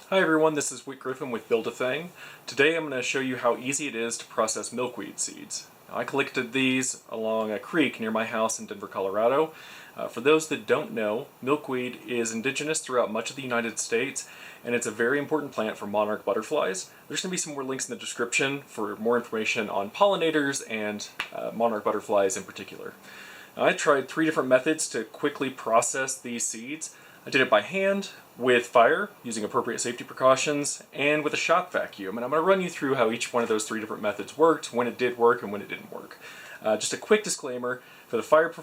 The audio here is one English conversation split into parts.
Hi everyone, this is Whit Griffin with Build-A-Thing. Today I'm going to show you how easy it is to process milkweed seeds. Now, I collected these along a creek near my house in Denver, Colorado. For those that don't know, milkweed is indigenous throughout much of the United States, and it's a very important plant for monarch butterflies. There's going to be some more links in the description for more information on pollinators and monarch butterflies in particular. Now, I tried 3 different methods to quickly process these seeds. I did it by hand, with fire, using appropriate safety precautions, and with a shock vacuum. And I'm going to run you through how each one of those 3 different methods worked, when it did work, and when it didn't work. Just a quick disclaimer, for the fire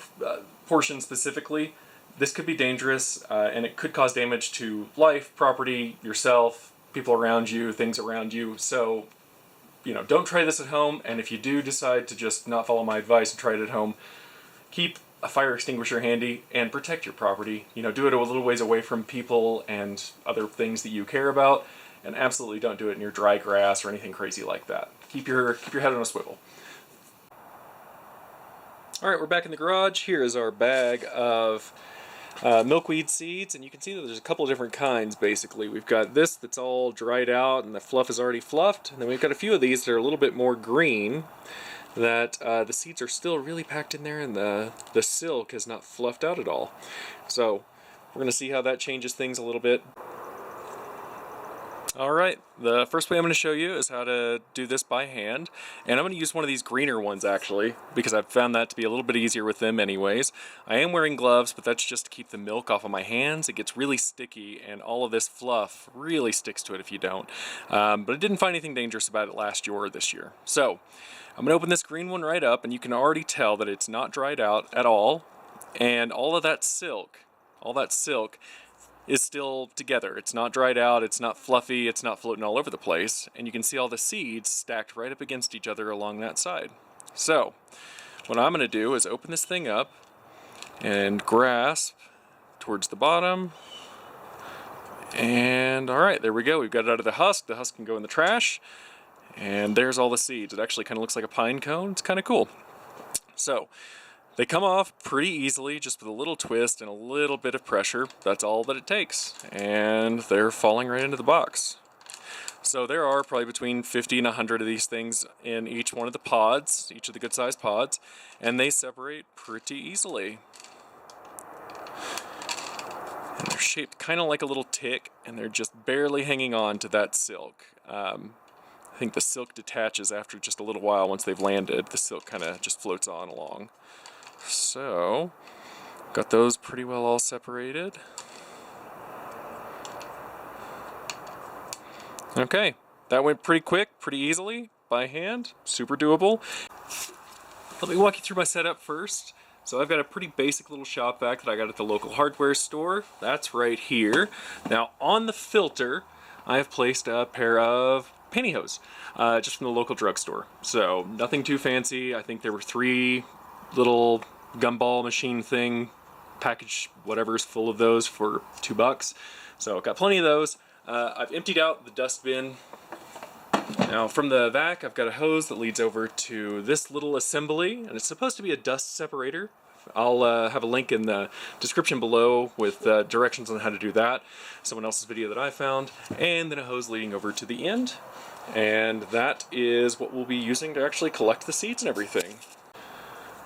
portion specifically, this could be dangerous, and it could cause damage to life, property, yourself, people around you, things around you. So, don't try this at home, and if you do decide to just not follow my advice and try it at home, keep a fire extinguisher handy and protect your property. Do it a little ways away from people and other things that you care about, and absolutely don't do it near dry grass or anything crazy like that. Keep your head on a swivel. Alright, we're back in the garage. Here is our bag of milkweed seeds, and you can see that there's a couple of different kinds basically. We've got this that's all dried out and the fluff is already fluffed, and then we've got a few of these that are a little bit more green, that the seeds are still really packed in there and the silk has not fluffed out at all. So we're going to see how that changes things a little bit. Alright, the first way I'm going to show you is how to do this by hand, and I'm going to use one of these greener ones actually, because I've found that to be a little bit easier with them anyways. I am wearing gloves, but that's just to keep the milk off of my hands. It gets really sticky, and all of this fluff really sticks to it if you don't. But I didn't find anything dangerous about it last year or this year. So I'm going to open this green one right up, and you can already tell that it's not dried out at all, and all of that silk is still together. It's not dried out, it's not fluffy, it's not floating all over the place, and you can see all the seeds stacked right up against each other along that side. So what I'm going to do is open this thing up and grasp towards the bottom, and alright, there we go. We've got it out of the husk. The husk can go in the trash. And there's all the seeds. It actually kind of looks like a pine cone. It's kind of cool. So they come off pretty easily, just with a little twist and a little bit of pressure. That's all that it takes. And they're falling right into the box. So there are probably between 50 and 100 of these things in each one of the pods, each of the good sized pods, and they separate pretty easily. And they're shaped kind of like a little tick, and they're just barely hanging on to that silk. I think the silk detaches after just a little while. Once they've landed, the silk kind of just floats on along. So, got those pretty well all separated. Okay, that went pretty quick, pretty easily, by hand, super doable. Let me walk you through my setup first. So I've got a pretty basic little shop vac that I got at the local hardware store. That's right here. Now on the filter, I have placed a pair of pantyhose, just from the local drugstore. So nothing too fancy. I think there were 3 little gumball machine thing package, whatever's full of those for $2. So got plenty of those. I've emptied out the dust bin. Now from the vac, I've got a hose that leads over to this little assembly, and it's supposed to be a dust separator. I'll have a link in the description below with directions on how to do that. Someone else's video that I found. And then a hose leading over to the end. And that is what we'll be using to actually collect the seeds and everything.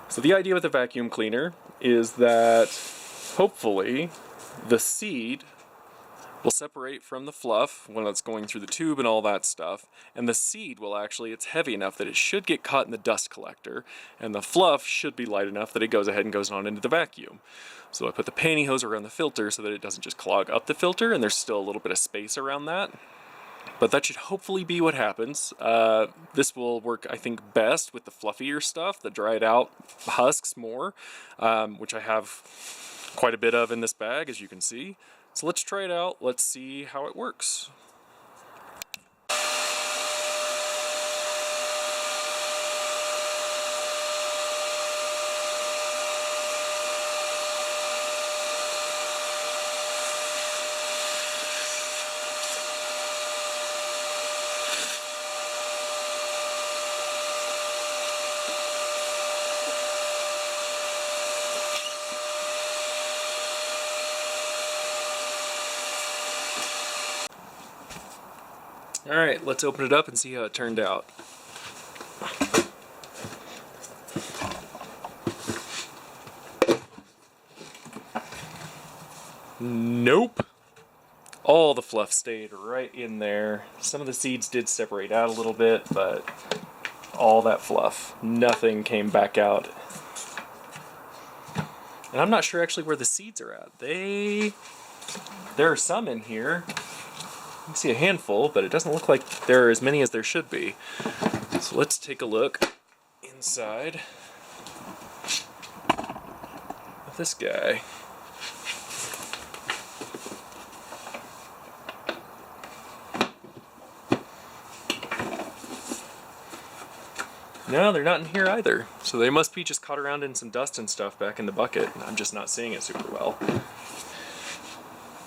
So the idea with the vacuum cleaner is that hopefully the seed will separate from the fluff when it's going through the tube and all that stuff, and the seed will actually, it's heavy enough that it should get caught in the dust collector, and the fluff should be light enough that it goes ahead and goes on into the vacuum. So I put the pantyhose around the filter so that it doesn't just clog up the filter, and there's still a little bit of space around that. But that should hopefully be what happens. This will work, I think, best with the fluffier stuff, the dried out husks more, which I have quite a bit of in this bag, as you can see. So let's try it out. Let's see how it works. Alright, let's open it up and see how it turned out. Nope. All the fluff stayed right in there. Some of the seeds did separate out a little bit, but all that fluff, nothing came back out. And I'm not sure actually where the seeds are at. There are some in here. You can see a handful, but it doesn't look like there are as many as there should be. So let's take a look inside of this guy. No, they're not in here either. So they must be just caught around in some dust and stuff back in the bucket. I'm just not seeing it super well.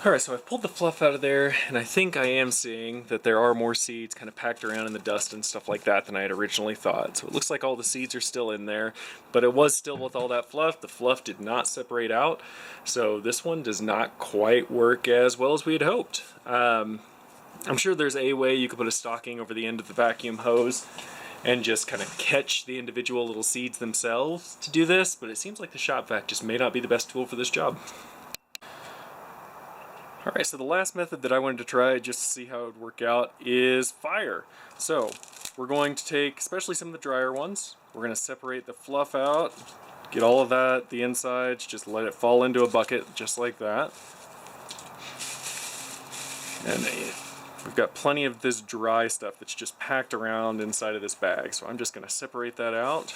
Alright, so I've pulled the fluff out of there, and I think I am seeing that there are more seeds kind of packed around in the dust and stuff like that than I had originally thought. So it looks like all the seeds are still in there, but it was still with all that fluff. The fluff did not separate out, so this one does not quite work as well as we had hoped. I'm sure there's a way you could put a stocking over the end of the vacuum hose and just kind of catch the individual little seeds themselves to do this, but it seems like the shop vac just may not be the best tool for this job. Alright, so the last method that I wanted to try just to see how it would work out is fire. So, we're going to take, especially some of the drier ones, we're going to separate the fluff out, get all of that, the insides, just let it fall into a bucket just like that. And we've got plenty of this dry stuff that's just packed around inside of this bag. So I'm just going to separate that out,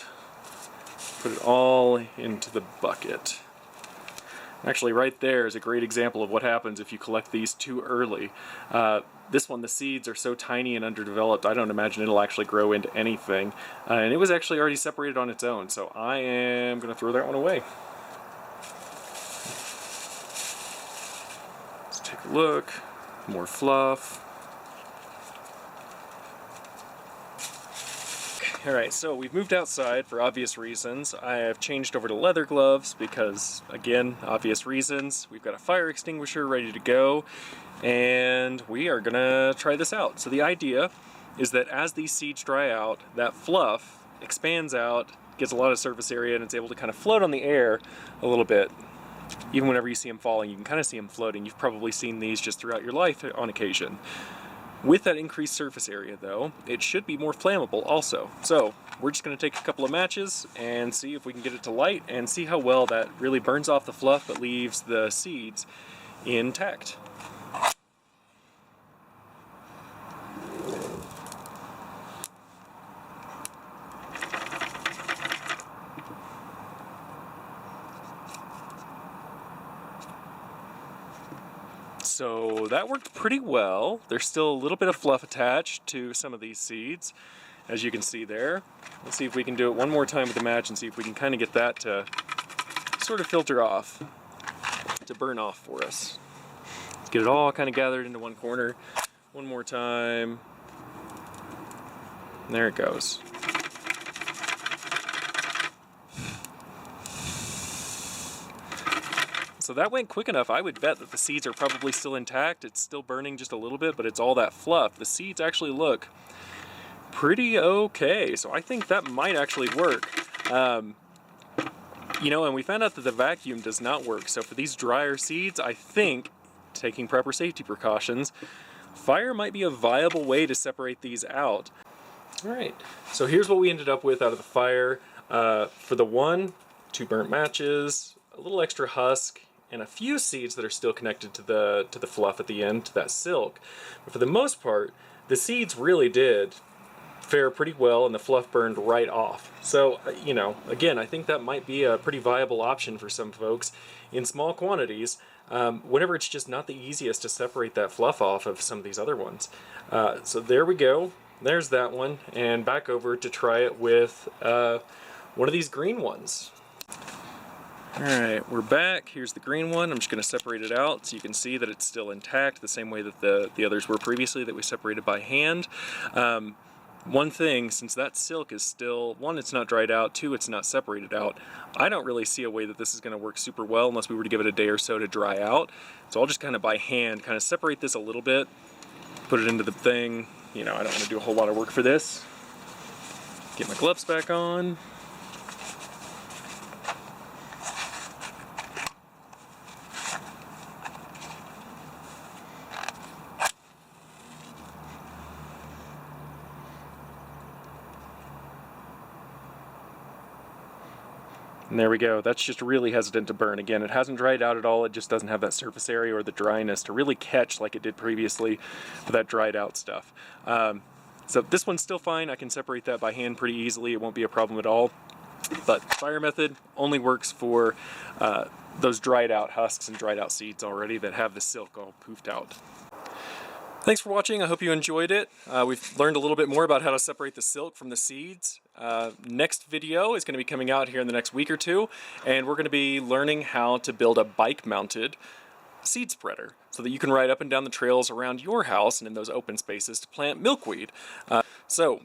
put it all into the bucket. Actually, right there is a great example of what happens if you collect these too early. This one, the seeds are so tiny and underdeveloped, I don't imagine it'll actually grow into anything. And it was actually already separated on its own, so I am going to throw that one away. Let's take a look. More fluff. Alright, so we've moved outside for obvious reasons. I have changed over to leather gloves because, again, obvious reasons. We've got a fire extinguisher ready to go, and we are gonna try this out. So the idea is that as these seeds dry out, that fluff expands out, gets a lot of surface area, and it's able to kind of float on the air a little bit. Even whenever you see them falling, you can kind of see them floating. You've probably seen these just throughout your life on occasion. With that increased surface area, though, it should be more flammable also. So we're just going to take a couple of matches and see if we can get it to light and see how well that really burns off the fluff but leaves the seeds intact. So that worked pretty well. There's still a little bit of fluff attached to some of these seeds, as you can see there. Let's see if we can do it one more time with the match and see if we can kind of get that to sort of filter off, to burn off for us. Let's get it all kind of gathered into one corner. One more time. There it goes. So that went quick enough. I would bet that the seeds are probably still intact. It's still burning just a little bit, but it's all that fluff. The seeds actually look pretty okay. So I think that might actually work. You know, and we found out that the vacuum does not work. So for these drier seeds, I think, taking proper safety precautions, fire might be a viable way to separate these out. All right, so here's what we ended up with out of the fire. For the one, 2 burnt matches, a little extra husk, and a few seeds that are still connected to the fluff at the end, to that silk. But for the most part, the seeds really did fare pretty well and the fluff burned right off. So, you know, again, I think that might be a pretty viable option for some folks in small quantities, whenever it's just not the easiest to separate that fluff off of some of these other ones. So there we go. There's that one. And back over to try it with one of these green ones. Alright, we're back. Here's the green one. I'm just going to separate it out so you can see that it's still intact the same way that the others were previously that we separated by hand. One thing, since that silk is still, 1, it's not dried out, 2, it's not separated out, I don't really see a way that this is going to work super well unless we were to give it a day or so to dry out. So I'll just kind of by hand kind of separate this a little bit, put it into the thing, you know, I don't want to do a whole lot of work for this. Get my gloves back on. And there we go. That's just really hesitant to burn. Again, it hasn't dried out at all. It just doesn't have that surface area or the dryness to really catch like it did previously for that dried out stuff. So this one's still fine. I can separate that by hand pretty easily. It won't be a problem at all. But fire method only works for those dried out husks and dried out seeds already that have the silk all poofed out. Thanks for watching. I hope you enjoyed it. We've learned a little bit more about how to separate the silk from the seeds. Next video is going to be coming out here in the next week or two, and we're going to be learning how to build a bike-mounted seed spreader so that you can ride up and down the trails around your house and in those open spaces to plant milkweed. So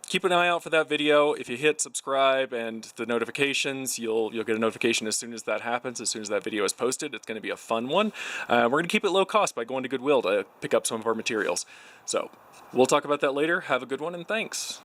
keep an eye out for that video. If you hit subscribe and the notifications, you'll get a notification as soon as that happens, as soon as that video is posted. It's going to be a fun one. We're going to keep it low cost by going to Goodwill to pick up some of our materials. So we'll talk about that later. Have a good one, and thanks.